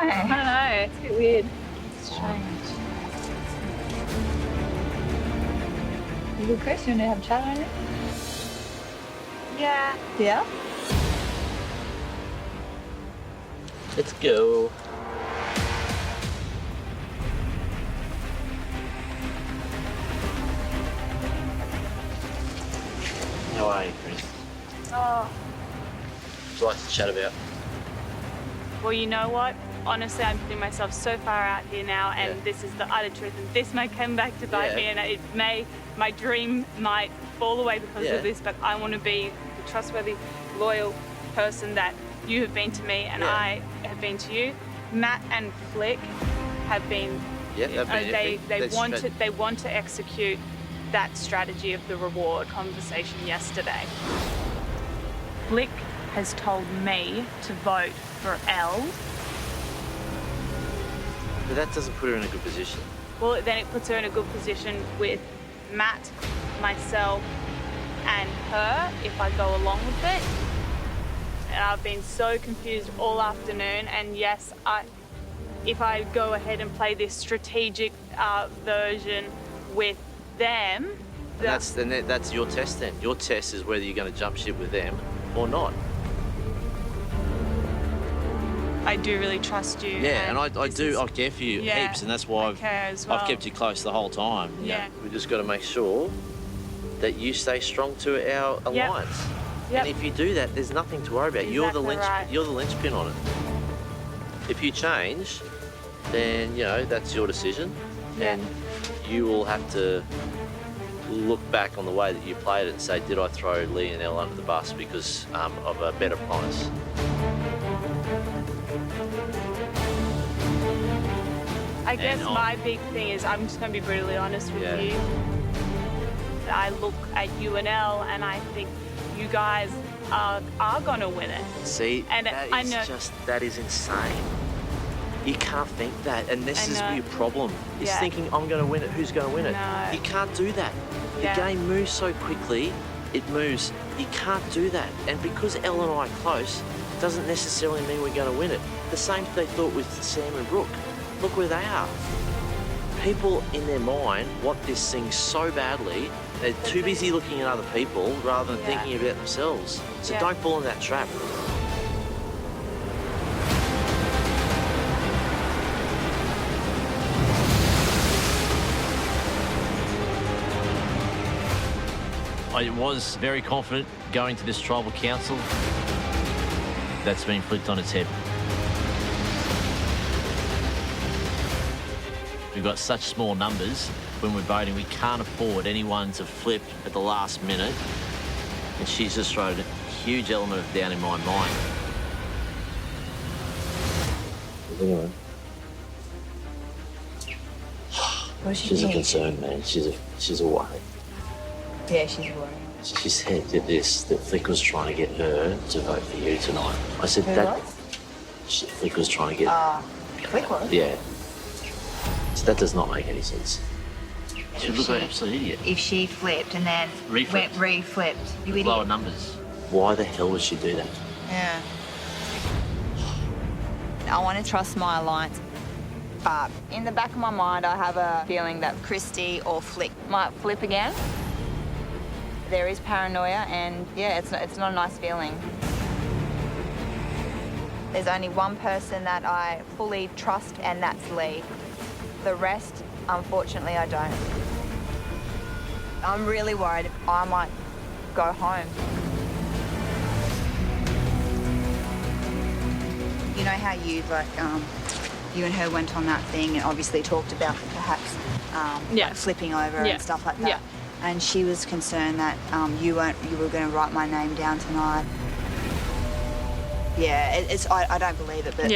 It's a bit weird. It's strange. You good question to have a chat on it? Yeah. Yeah? Let's go. How are you, Chris? Oh. Would you like to chat about? Well, you know what? Honestly, I'm putting myself so far out here now, and this is the utter truth, and this may come back to bite me, and my dream might fall away because of this, but I want to be the trustworthy, loyal person that you have been to me, and I have been to you. Matt and Flick have been. They want to execute that strategy of the reward conversation yesterday. Flick has told me to vote for Elle. But that doesn't put her in a good position. Well, then it puts her in a good position with Matt, myself, and her if I go along with it. And I've been so confused all afternoon. And yes, if I go ahead and play this strategic version with them, That's your test then. Your test is whether you're going to jump ship with them or not. I do really trust you. Yeah, and I care for you Yeah, heaps, and that's why I care as well. I've kept you close the whole time. Yeah. We just got to make sure that you stay strong to our alliance. Yep. And if you do that, there's nothing to worry about. You're the linchpin on it. If you change, then that's your decision, and you will have to look back on the way that you played it and say, did I throw Lee and Elle under the bus because of a better promise? I guess my big thing is, I'm just going to be brutally honest with you. I look at you and Elle and I think you guys are going to win it. See, and that is insane. You can't think that, and this is your problem. It's thinking, I'm going to win it, who's going to win it? No. You can't do that. The game moves so quickly, it moves. You can't do that. And because Elle and I are close, doesn't necessarily mean we're going to win it. The same they thought with Sam and Brooke. Look where they are. People in their mind want this thing so badly, they're too busy looking at other people rather than thinking about themselves. So don't fall in that trap. I was very confident going to this tribal council. That's been flipped on its head. We've got such small numbers when we're voting, we can't afford anyone to flip at the last minute. And she's just thrown a huge element of doubt in my mind. Anyway. She's a concern, man. She's a worry. Yeah, she's worried. She said that Flick was trying to get her to vote for you tonight. I said Flick was trying to get... Flick was? Yeah. So that does not make any sense. She looked like an absolute idiot. If she flipped and then Reflipped. reflipped, you idiot. Lower numbers. Why the hell would she do that? Yeah. I want to trust my alliance, but in the back of my mind, I have a feeling that Christy or Flick might flip again. There is paranoia, and yeah, it's not a nice feeling. There's only one person that I fully trust, and that's Lee. The rest, unfortunately, I don't. I'm really worried I might go home. You know how you you and her went on that thing and obviously talked about perhaps like flipping over and stuff like that. Yeah. And she was concerned that you were going to write my name down tonight. Yeah, I don't believe it, but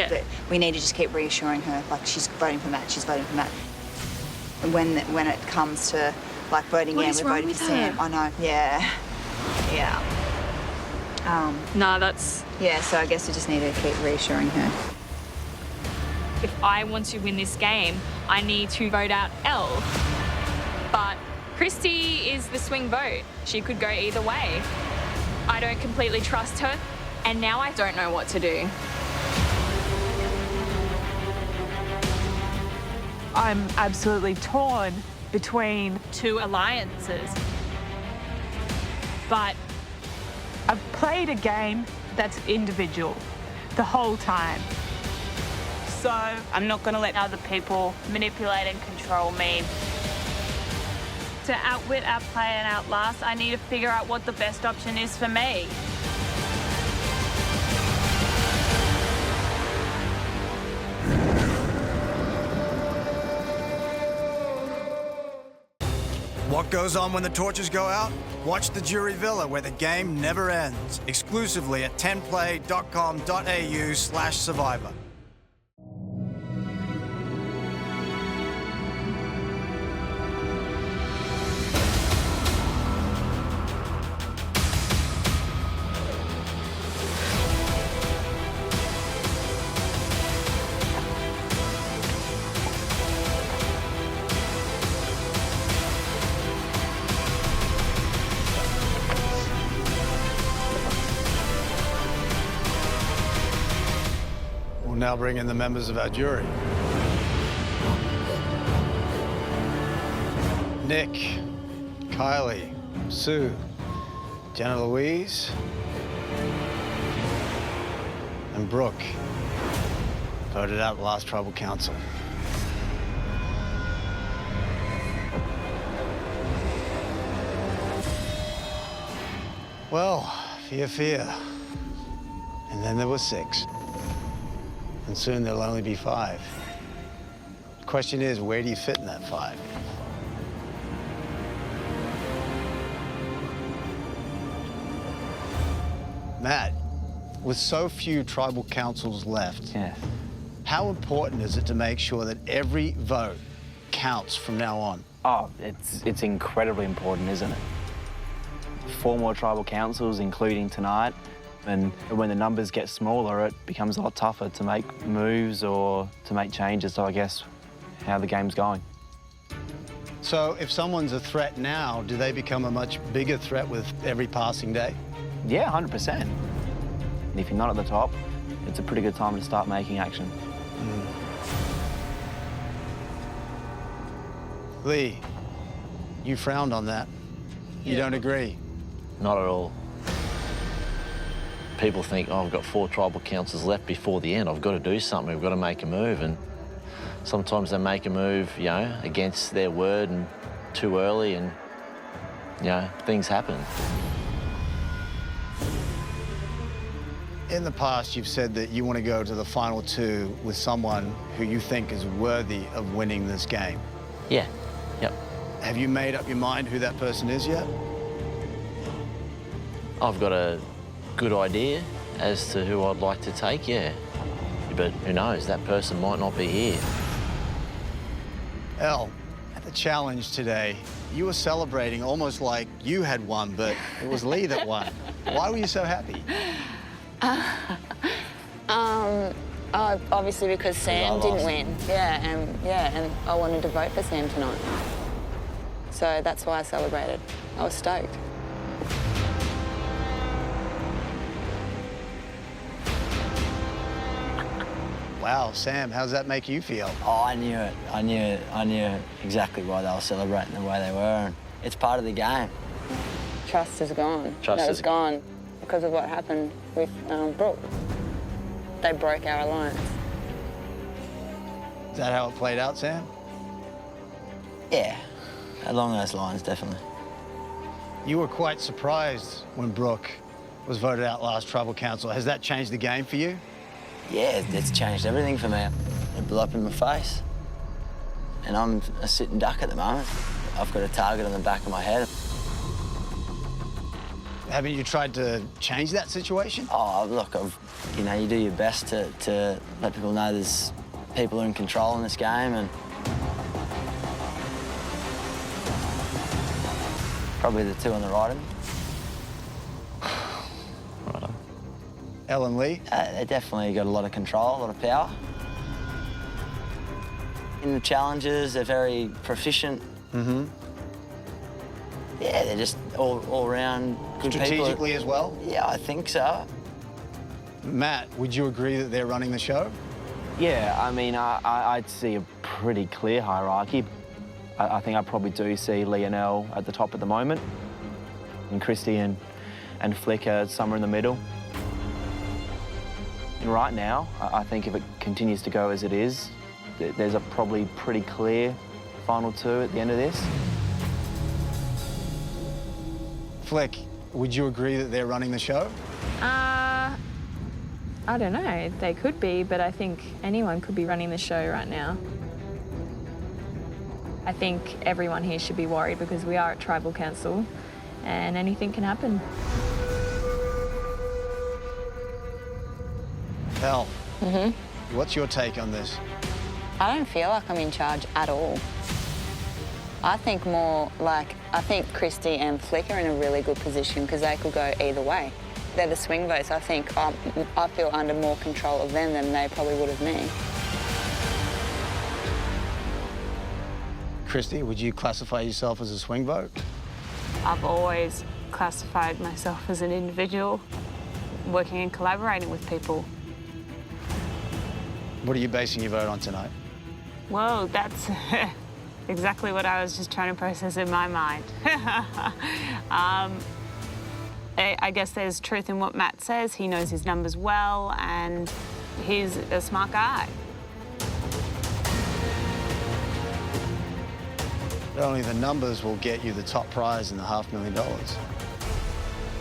we need to just keep reassuring her. Like, she's voting for Matt. She's voting for Matt. And when it comes to like voting, we're voting for Sam. I know. Yeah. No, that's... Yeah, so I guess we just need to keep reassuring her. If I want to win this game, I need to vote out Elle. But Christy is the swing vote. She could go either way. I don't completely trust her, and now I don't know what to do. I'm absolutely torn between two alliances. But I've played a game that's individual the whole time. So I'm not going to let other people manipulate and control me. To outwit, outplay, and outlast, I need to figure out what the best option is for me. What goes on when the torches go out? Watch The Jury Villa, where the game never ends. Exclusively at 10play.com.au/survivor. now bring in the members of our jury. Nick, Kylie, Sue, Jenna Louise, and Brooke voted out last tribal council. Well, fear. And then there were 6. And soon there'll only be 5. The question is, where do you fit in that 5? Matt, with so few tribal councils left, how important is it to make sure that every vote counts from now on? Oh, it's incredibly important, isn't it? 4 more tribal councils, including tonight. And when the numbers get smaller, it becomes a lot tougher to make moves or to make changes to, I guess, how the game's going. So if someone's a threat now, do they become a much bigger threat with every passing day? Yeah, 100%. And if you're not at the top, it's a pretty good time to start making action. Lee, you frowned on that. You don't agree? Not at all. People think, oh, I've got 4 tribal councils left before the end. I've got to do something. I've got to make a move. And sometimes they make a move, you know, against their word and too early, and, you know, things happen. In the past, you've said that you want to go to the final 2 with someone who you think is worthy of winning this game. Yeah, yep. Have you made up your mind who that person is yet? I've got a good idea as to who I'd like to take, yeah. But who knows, that person might not be here. Elle, at the challenge today, you were celebrating almost like you had won, but it was Lee that won. Why were you so happy? Obviously because Sam didn't win. And I wanted to vote for Sam tonight. So that's why I celebrated. I was stoked. Wow, Sam, how does that make you feel? Oh, I knew it. I knew exactly why they were celebrating the way they were. And it's part of the game. Trust is gone. That was gone because of what happened with Brooke. They broke our alliance. Is that how it played out, Sam? Yeah, along those lines, definitely. You were quite surprised when Brooke was voted out last tribal council. Has that changed the game for you? Yeah, it's changed everything for me. It blew up in my face. And I'm a sitting duck at the moment. I've got a target on the back of my head. Haven't you tried to change that situation? Oh, look, you know, you do your best to let people know there's people in control in this game, and probably the 2 on the right of me. Elle and Lee? They definitely got a lot of control, a lot of power. In the challenges, they're very proficient. Yeah, they're just all around good people. Strategically as well? Yeah, I think so. Matt, would you agree that they're running the show? Yeah, I mean, I'd see a pretty clear hierarchy. I think I probably do see Lee and Elle at the top at the moment, and Christy and Flick are somewhere in the middle. And right now, I think if it continues to go as it is, there's a probably pretty clear final 2 at the end of this. Flick, would you agree that they're running the show? I don't know. They could be, but I think anyone could be running the show right now. I think everyone here should be worried because we are at Tribal Council and anything can happen. Elle, what's your take on this? I don't feel like I'm in charge at all. I think more like, I think Christy and Flick are in a really good position because they could go either way. They're the swing votes. I think I feel under more control of them than they probably would of me. Christy, would you classify yourself as a swing vote? I've always classified myself as an individual, working and collaborating with people. What are you basing your vote on tonight? Whoa, that's exactly what I was just trying to process in my mind. I guess there's truth in what Matt says. He knows his numbers well, and he's a smart guy. Only the numbers will get you the top prize in the $500,000.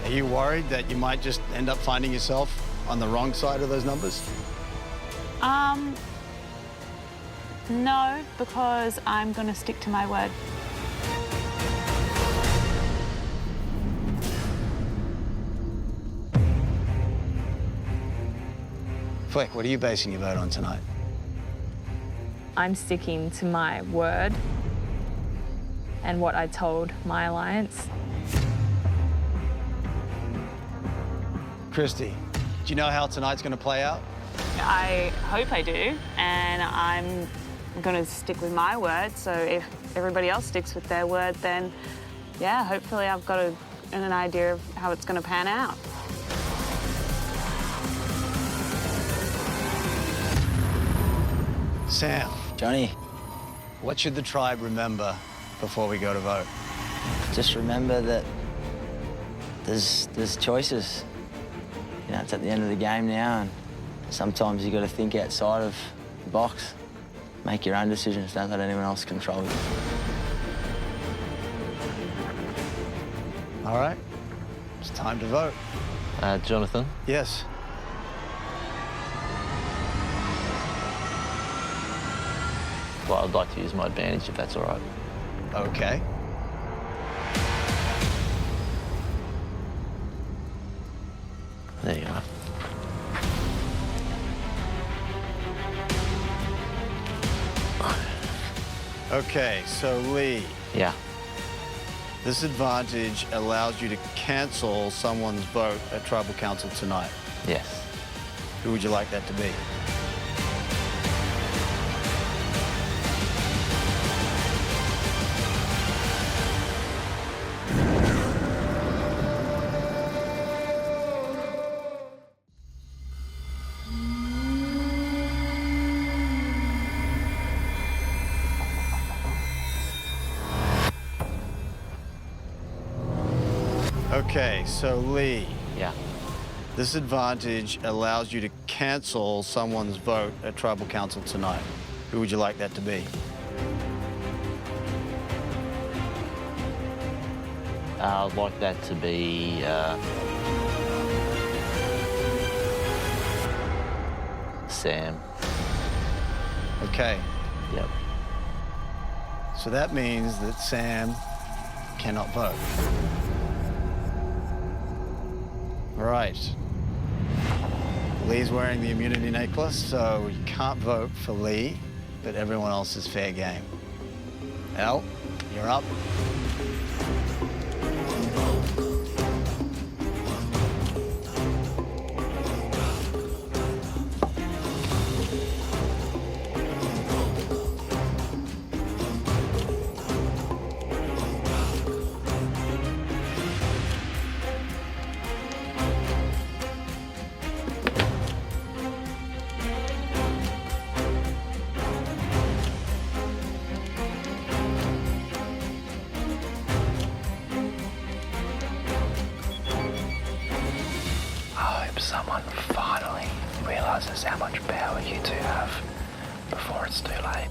Are you worried that you might just end up finding yourself on the wrong side of those numbers? No, because I'm going to stick to my word. Flick, what are you basing your vote on tonight? I'm sticking to my word and what I told my alliance. Christy, do you know how tonight's going to play out? I hope I do, and I'm going to stick with my word. So if everybody else sticks with their word, then, yeah, hopefully I've got an idea of how it's going to pan out. Sam. Johnny. What should the tribe remember before we go to vote? Just remember that there's choices. You know, it's at the end of the game now, and sometimes you got to think outside of the box. Make your own decisions. Don't let anyone else control you. All right. It's time to vote. Jonathan? Yes. Well, I'd like to use my advantage if that's all right. Okay. There you are. Okay, so Lee. Yeah. This advantage allows you to cancel someone's vote at Tribal Council tonight. Yes. Who would you like that to be? Okay, so Lee. Yeah. This advantage allows you to cancel someone's vote at Tribal Council tonight. Who would you like that to be? I'd like that to be, Sam. Okay. Yep. So that means that Sam cannot vote. All right. Lee's wearing the immunity necklace, so you can't vote for Lee, but everyone else is fair game. Elle, you're up. Someone finally realizes how much power you two have before it's too late.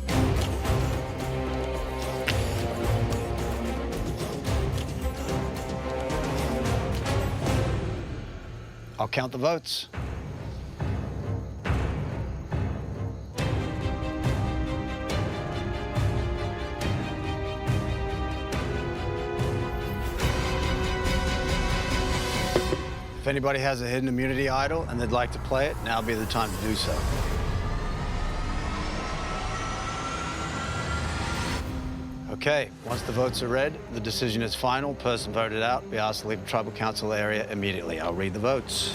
I'll count the votes. If anybody has a hidden immunity idol and they'd like to play it, now would be the time to do so. Okay, once the votes are read, the decision is final. Person voted out, be asked to leave the Tribal Council area immediately. I'll read the votes.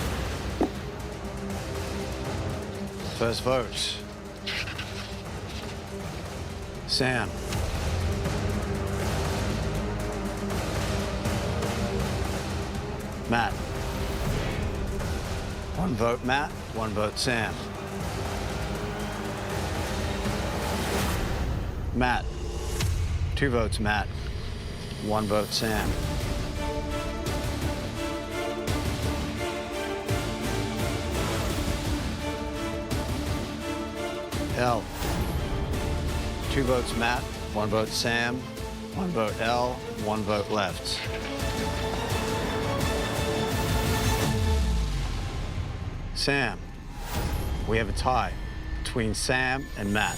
First vote. Sam. Matt. One vote Matt, one vote Sam. Matt. 2 votes, Matt. 1 vote, Sam. L. 2 votes, Matt. 1 vote, Sam. 1 vote, L. 1 vote left. Sam, we have a tie between Sam and Matt.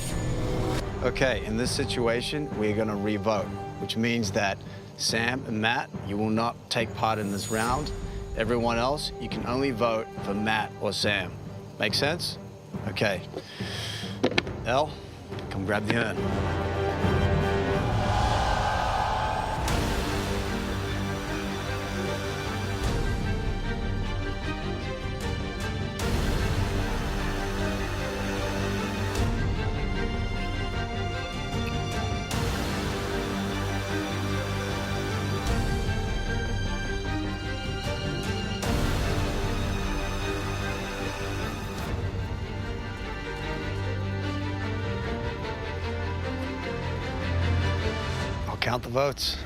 Okay, in this situation, we're gonna re-vote, which means that Sam and Matt, you will not take part in this round. Everyone else, you can only vote for Matt or Sam. Make sense? Okay. Elle, come grab the urn. Count the votes.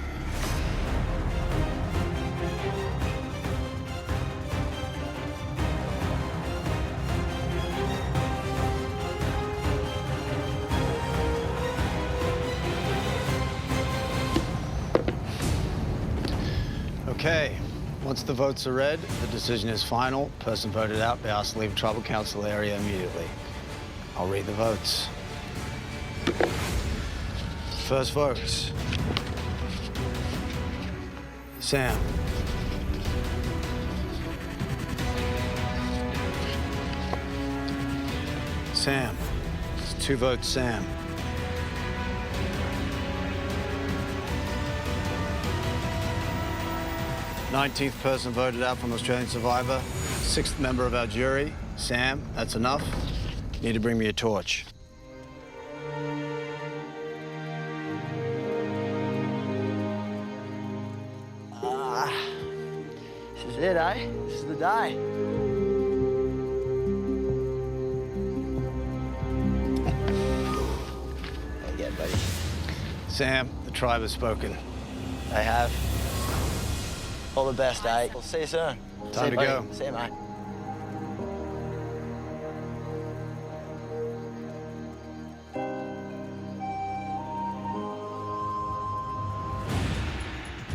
Okay, once the votes are read, the decision is final. Person voted out, they asked to leave tribal council area immediately. I'll read the votes. First votes. Sam. Sam. It's 2 votes, Sam. Nineteenth person voted out from Australian Survivor. 6th member of our jury. Sam, that's enough. You need to bring me a torch. This is it, eh? This is the day. There you go, buddy. Sam, the tribe has spoken. They have. All the best, eh? We'll see you soon. Time to go. See you, mate.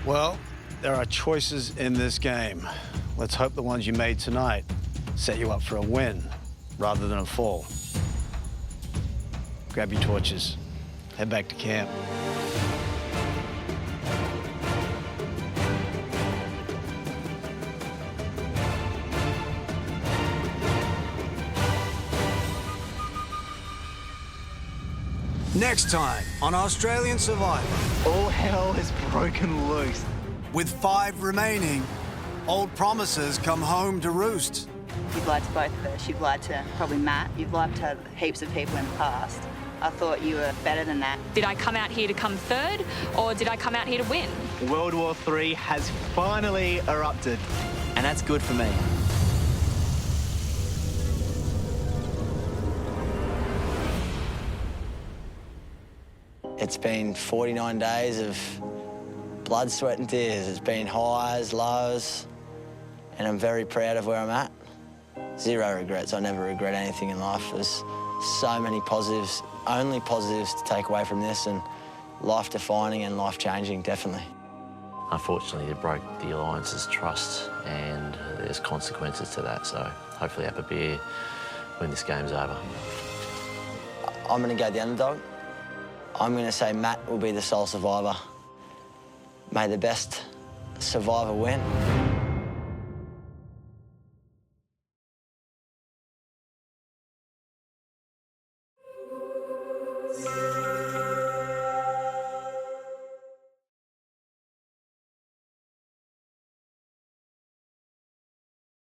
Well, there are choices in this game. Let's hope the ones you made tonight set you up for a win rather than a fall. Grab your torches. Head back to camp. Next time on Australian Survivor. All hell has broken loose. With 5 remaining, old promises come home to roost. You've lied to both of us. You've lied to probably Matt. You've lied to heaps of people in the past. I thought you were better than that. Did I come out here to come third, or did I come out here to win? World War III has finally erupted. And that's good for me. It's been 49 days of blood, sweat and tears. It's been highs, lows, and I'm very proud of where I'm at. 0 regrets. I never regret anything in life. There's so many positives, only positives to take away from this, and life-defining and life-changing, definitely. Unfortunately, it broke the Alliance's trust, and there's consequences to that, so hopefully have a beer when this game's over. I'm going to go the underdog. I'm going to say Matt will be the sole survivor. May the best survivor win.